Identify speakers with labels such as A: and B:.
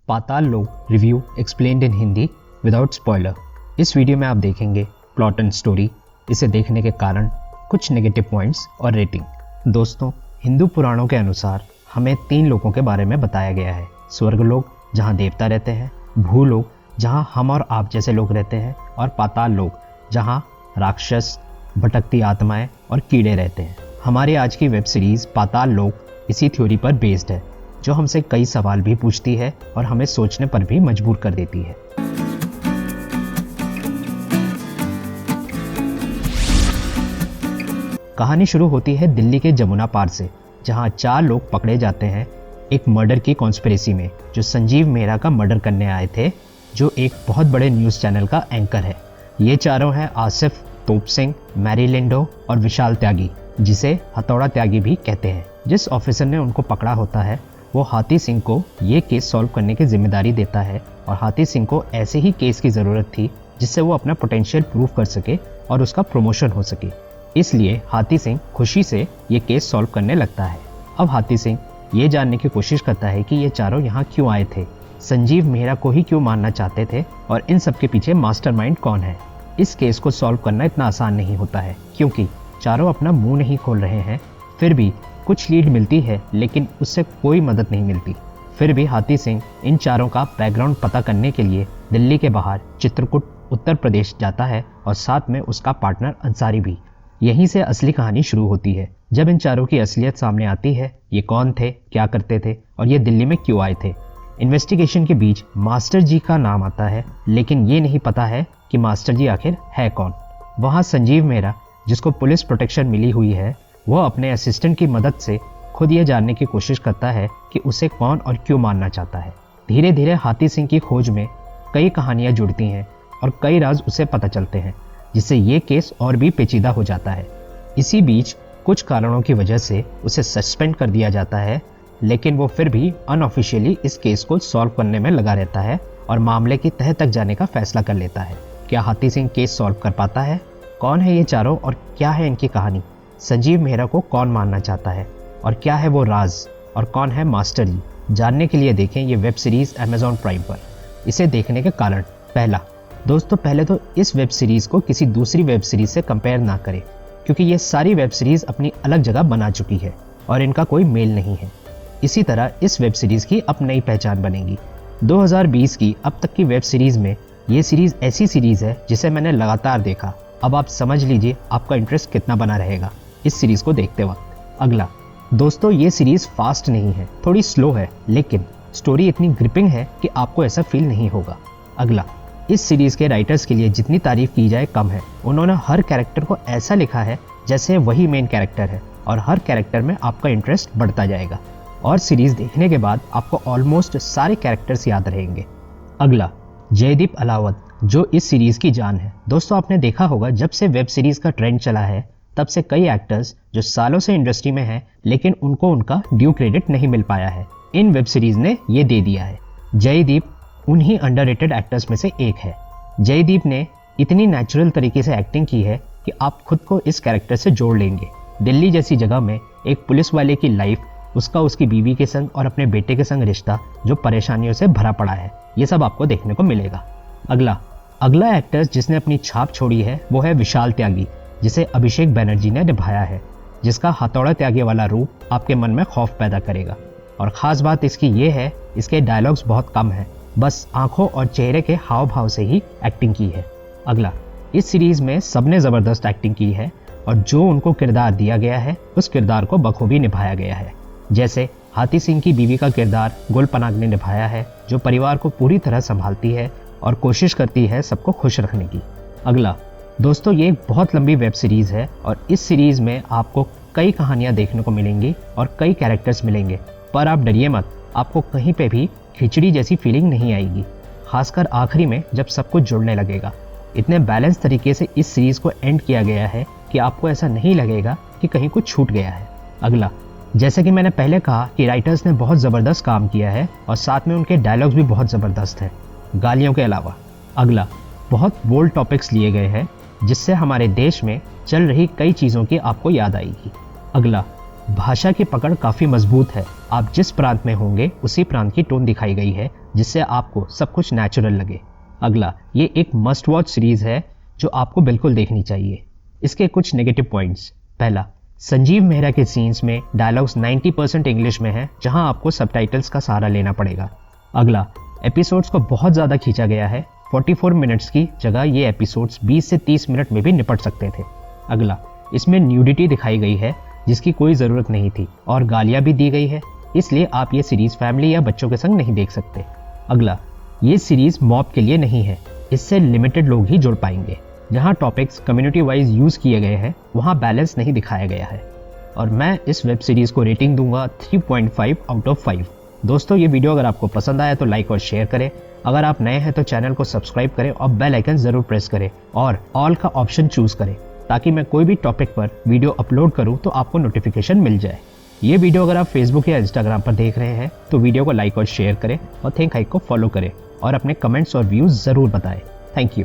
A: पाताल लोक review explained इन Hindi without spoiler. इस video में आप देखेंगे प्लॉट एंड स्टोरी, इसे देखने के कारण, कुछ नेगेटिव पॉइंट्स और रेटिंग। दोस्तों, हिंदू पुराणों के अनुसार हमें 3 लोकों के बारे में बताया गया है। स्वर्गलोक जहाँ देवता रहते हैं, भूलोक जहाँ हम और आप जैसे लोग रहते हैं, और पाताल लोक जहाँ राक्षस, भटकती आत्माएं और कीड़े रहते हैं। हमारी आज की वेब सीरीज पाताल लोक इसी थ्योरी पर बेस्ड है, जो हमसे कई सवाल भी पूछती है और हमें सोचने पर भी मजबूर कर देती है। कहानी शुरू होती है दिल्ली के जमुना पार से, जहां 4 लोग पकड़े जाते हैं एक मर्डर की कॉन्स्पिरेसी में, जो संजीव मेहरा का मर्डर करने आए थे, जो एक बहुत बड़े न्यूज़ चैनल का एंकर है। ये चारों हैं आसिफ, तोप सिंह, मैरी लिंडो और विशाल त्यागी, जिसे हथौड़ा त्यागी भी कहते हैं। जिस ऑफिसर ने उनको पकड़ा होता है वो हाथी सिंह को ये केस सॉल्व करने की जिम्मेदारी देता है, और हाथी सिंह को ऐसे ही केस की ज़रूरत थी जिससे वो अपना पोटेंशियल प्रूव कर सके और उसका प्रमोशन हो सके। इसलिए हाथी सिंह खुशी से ये केस सॉल्व करने लगता है। अब हाथी सिंह ये जानने की कोशिश करता है कि ये चारों यहाँ क्यों आए थे, संजीव मेहरा को ही क्यों मारना चाहते थे, और इन सब के पीछे मास्टरमाइंड कौन है। इस केस को सॉल्व करना इतना आसान नहीं होता है, क्योंकि चारों अपना मुंह नहीं खोल रहे हैं। फिर भी कुछ लीड मिलती है, लेकिन उससे कोई मदद नहीं मिलती। फिर भी हाथी सिंह इन चारों का बैकग्राउंड पता करने के लिए दिल्ली के बाहर चित्रकूट उत्तर प्रदेश जाता है, और साथ में उसका पार्टनर अंसारी भी। यहीं से असली कहानी शुरू होती है, जब इन चारों की असलियत सामने आती है। ये कौन थे, क्या करते थे, और ये दिल्ली में क्यों आए थे। इन्वेस्टिगेशन के बीच मास्टर जी का नाम आता है, लेकिन ये नहीं पता है कि मास्टर जी आखिर है कौन। वहाँ संजीव मेहरा, जिसको पुलिस प्रोटेक्शन मिली हुई है, वह अपने असिस्टेंट की मदद से खुद ये जानने की कोशिश करता है कि उसे कौन और क्यों मारना चाहता है। धीरे धीरे हाथी सिंह की खोज में कई कहानियाँ जुड़ती हैं और कई राज उसे पता चलते हैं, जिससे ये केस और भी पेचीदा हो जाता है। इसी बीच कुछ कारणों की वजह से उसे सस्पेंड कर दिया जाता है, लेकिन वो फिर भी अनऑफिशियली इस केस को सॉल्व करने में लगा रहता है और मामले की तह तक जाने का फैसला कर लेता है। क्या हाथी सिंह केस सॉल्व कर पाता है? कौन है ये चारों और क्या है इनकी कहानी? संजीव मेहरा को कौन मारना चाहता है, और क्या है वो राज, और कौन है मास्टर जी? जानने के लिए देखें ये वेब सीरीज अमेज़ॉन प्राइम पर। इसे देखने के कारण, पहले तो इस वेब सीरीज को किसी दूसरी वेब सीरीज से कंपेयर ना करें, क्योंकि ये सारी वेब सीरीज अपनी अलग जगह बना चुकी है और इनका कोई मेल नहीं है। इसी तरह इस वेब सीरीज की अब नई पहचान बनेगी। 2020 की अब तक की वेब सीरीज में ये सीरीज ऐसी सीरीज है जिसे मैंने लगातार देखा। अब आप समझ लीजिए आपका इंटरेस्ट कितना बना रहेगा इस सीरीज को देखते वक्त। अगला, दोस्तों, ये सीरीज फास्ट नहीं है, थोड़ी स्लो है, लेकिन स्टोरी इतनी ग्रिपिंग है कि आपको ऐसा फील नहीं होगा। अगला, इस सीरीज के राइटर्स के लिए जितनी तारीफ की जाए कम है। उन्होंने हर कैरेक्टर को ऐसा लिखा है जैसे वही मेन कैरेक्टर है, और हर कैरेक्टर में आपका इंटरेस्ट बढ़ता जाएगा, और सीरीज देखने के बाद आपको ऑलमोस्ट सारे कैरेक्टर्स याद रहेंगे। अगला, जयदीप अलावत, जो इस सीरीज की जान है। दोस्तों, आपने देखा होगा जब से वेब सीरीज का ट्रेंड चला है, तब से कई एक्टर्स जो सालों से इंडस्ट्री में हैं, लेकिन उनको उनका ड्यू क्रेडिट नहीं मिल पाया है, इन वेब सीरीज ने ये दे दिया है। जयदीप उन्हीं अंडररेटेड एक्टर्स में से एक है। जयदीप ने इतनी नेचुरल तरीके से एक्टिंग की है कि आप खुद को इस कैरेक्टर से जोड़ लेंगे। दिल्ली जैसी जगह में एक पुलिस वाले की लाइफ, उसकी बीवी के संग और अपने बेटे के संग रिश्ता जो परेशानियों से भरा पड़ा है, ये सब आपको देखने को मिलेगा। अगला एक्टर जिसने अपनी छाप छोड़ी है वो है विशाल त्यागी, जिसे अभिषेक बैनर्जी ने निभाया है, जिसका हथौड़ा त्यागी वाला रूप आपके मन में खौफ पैदा करेगा। और ख़ास बात इसकी ये है, इसके डायलॉग्स बहुत कम हैं, बस आंखों और चेहरे के हाव भाव से ही एक्टिंग की है। अगला, इस सीरीज़ में सबने ज़बरदस्त एक्टिंग की है, और जो उनको किरदार दिया गया है उस किरदार को बखूबी निभाया गया है। जैसे हाथी सिंह की बीवी का किरदार गुल पनाग ने निभाया है, जो परिवार को पूरी तरह संभालती है और कोशिश करती है सबको खुश रखने की। अगला, दोस्तों, ये एक बहुत लंबी वेब सीरीज़ है, और इस सीरीज़ में आपको कई कहानियाँ देखने को मिलेंगी और कई कैरेक्टर्स मिलेंगे, पर आप डरिए मत, आपको कहीं पे भी खिचड़ी जैसी फीलिंग नहीं आएगी, खासकर आखिरी में जब सब कुछ जुड़ने लगेगा। इतने बैलेंस तरीके से इस सीरीज़ को एंड किया गया है कि आपको ऐसा नहीं लगेगा कि कहीं कुछ छूट गया है। अगला, जैसे कि मैंने पहले कहा कि राइटर्स ने बहुत ज़बरदस्त काम किया है, और साथ में उनके डायलॉग्स भी बहुत ज़बरदस्त हैं, गालियों के अलावा। अगला, बहुत बोल्ड टॉपिक्स लिए गए हैं, जिससे हमारे देश में चल रही कई चीज़ों की आपको याद आएगी। अगला, भाषा की पकड़ काफ़ी मजबूत है। आप जिस प्रांत में होंगे उसी प्रांत की टोन दिखाई गई है, जिससे आपको सब कुछ नेचुरल लगे। अगला, ये एक मस्ट वॉच सीरीज़ है जो आपको बिल्कुल देखनी चाहिए। इसके कुछ नेगेटिव पॉइंट्स। पहला, संजीव मेहरा के सीन्स में डायलॉग्स 90% इंग्लिश में है, जहां आपको सबटाइटल्स का सहारा लेना पड़ेगा। अगला, एपिसोड्स को बहुत ज़्यादा खींचा गया है। 44 मिनट्स की जगह ये एपिसोड्स 20 से 30 मिनट में भी निपट सकते थे। अगला, इसमें न्यूडिटी दिखाई गई है जिसकी कोई ज़रूरत नहीं थी और गालियाँ भी दी गई है, इसलिए आप ये सीरीज़ फैमिली या बच्चों के संग नहीं देख सकते। अगला, ये सीरीज़ मॉब के लिए नहीं है, इससे लिमिटेड लोग ही जुड़ पाएंगे। जहाँ टॉपिक्स कम्युनिटी वाइज यूज़ किए गए हैं वहाँ बैलेंस नहीं दिखाया गया है। और मैं इस वेब सीरीज़ को रेटिंग दूंगा 3.5 आउट ऑफ 5। दोस्तों, ये वीडियो अगर आपको पसंद आया तो लाइक और शेयर करें। अगर आप नए हैं तो चैनल को सब्सक्राइब करें और बेल आइकन ज़रूर प्रेस करें और ऑल का ऑप्शन चूज़ करें, ताकि मैं कोई भी टॉपिक पर वीडियो अपलोड करूं तो आपको नोटिफिकेशन मिल जाए। ये वीडियो अगर आप फेसबुक या इंस्टाग्राम पर देख रहे हैं तो वीडियो को लाइक और शेयर करें और थिंक हाइक को फॉलो करें और अपने कमेंट्स और व्यूज़ ज़रूर बताएं। Thank you.